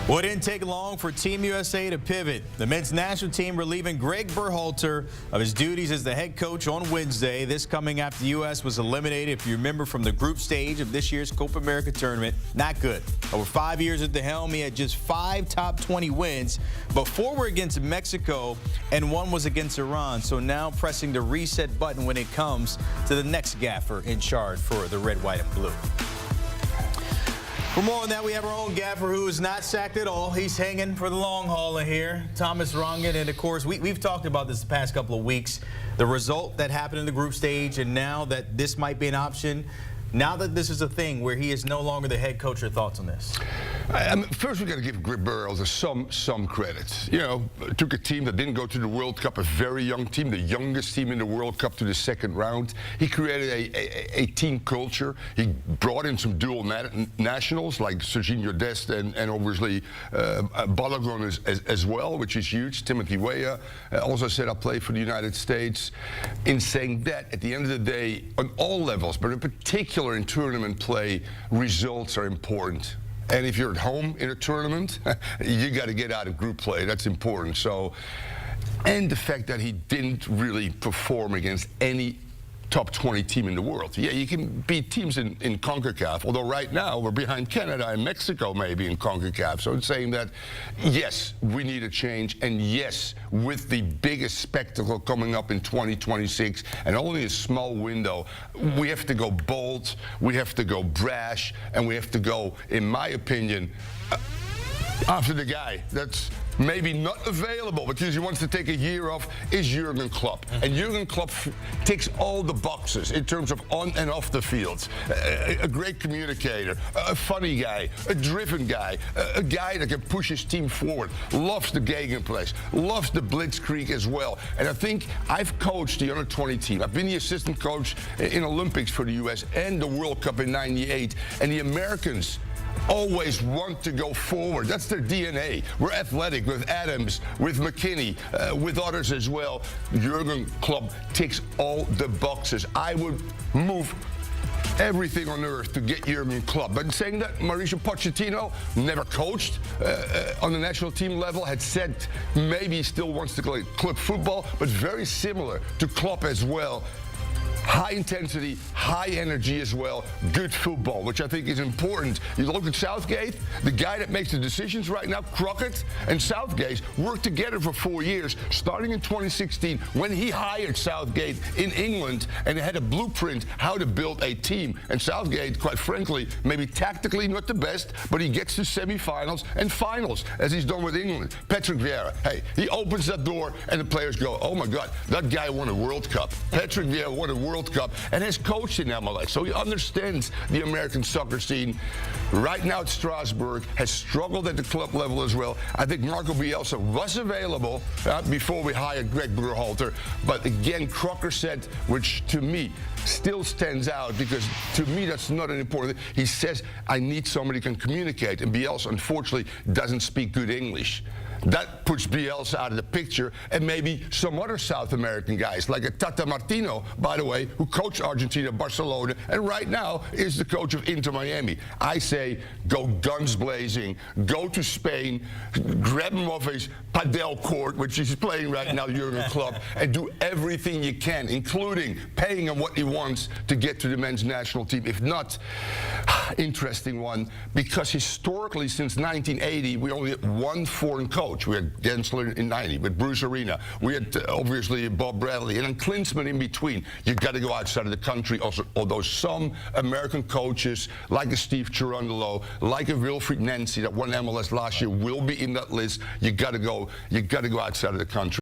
Well, it didn't take long for Team USA to pivot. The men's national team relieving Gregg Berhalter of his duties as the head coach on Wednesday. This coming after the U.S. was eliminated, if you remember, from the group stage of this year's Copa America tournament. Not good. Over 5 years at the helm, he had just 5 top 20 wins, but 4 were against Mexico and 1 was against Iran. So now pressing the reset button when it comes to the next gaffer in charge for the red, white, and blue. For more on that, we have our own gaffer who is not sacked at all. He's hanging for the long haul in here, Thomas Rongen. And, of course, we've talked about this the past couple of weeks, the result that happened in the group stage, and now that this might be an option, now that this is a thing where he is no longer the head coach. Your thoughts on this? First, we got to give Gregg Berhalter some credit. You know, took a team that didn't go to the World Cup, a very young team, the youngest team in the World Cup, to the second round. He created a team culture. He brought in some dual nationals like Serginho Dest and obviously Balogun as well, which is huge. Timothy Weah also set up play for the United States. In saying that, at the end of the day, on all levels, but in particular in tournament play, results are important. And if you're at home in a tournament, you got to get out of group play. That's important. So, and the fact that he didn't really perform against any top 20 team in the world. Yeah, you can beat teams in CONCACAF, although right now we're behind Canada and Mexico maybe in CONCACAF. So it's saying that, yes, we need a change, and yes, with the biggest spectacle coming up in 2026 and only a small window, we have to go bold, we have to go brash, and we have to go, in my opinion, after the guy that's maybe not available because he wants to take a year off, is Jurgen Klopp. And Jurgen Klopp ticks all the boxes in terms of on and off the field. A great communicator, a funny guy, a driven guy, a guy that can push his team forward, loves the gegenpress, loves the blitzkrieg as well. And I think I've coached the under-20 team. I've been the assistant coach in Olympics for the U.S. and the World Cup in '98. And the Americans always want to go forward. That's their DNA. We're athletic with Adams, with McKinney, with others as well. Jurgen Klopp ticks all the boxes. I would move everything on earth to get Jurgen Klopp. But in saying that, Mauricio Pochettino never coached on the national team level, had said maybe he still wants to play club football, but very similar to Klopp as well. High intensity, high energy as well, good football, which I think is important. You look at Southgate, the guy that makes the decisions right now, Crockett and Southgate worked together for 4 years, starting in 2016 when he hired Southgate in England and had a blueprint how to build a team. And Southgate, quite frankly, maybe tactically not the best, but he gets to semifinals and finals, as he's done with England. Patrick Vieira, hey, he opens that door and the players go, oh my God, that guy won a World Cup. Patrick Vieira won a World Cup and has coached in MLS, so he understands the American soccer scene. Right now at Strasbourg, has struggled at the club level as well. I think Marco Bielsa was available before we hired Gregg Berhalter, but again, Crocker said, which to me still stands out because to me that's not an important thing. He says, I need somebody who can communicate, and Bielsa unfortunately doesn't speak good English. That puts Bielsa out of the picture, and maybe some other South American guys, like a Tata Martino, by the way, who coached Argentina, Barcelona, and right now is the coach of Inter Miami. I say go guns blazing, go to Spain, grab him off his padel court, which he's playing right now, Jurgen Klopp, and do everything you can, including paying him what he wants to get to the men's national team. If not, interesting one, because historically since 1980, we only had one foreign coach. We had Gensler in '90 with Bruce Arena. We had obviously Bob Bradley, and then Klinsmann in between. You got to go outside of the country. Also, although some American coaches, like a Steve Cherundolo, like a Wilfried Nancy that won MLS last year, will be in that list. You got to go outside of the country.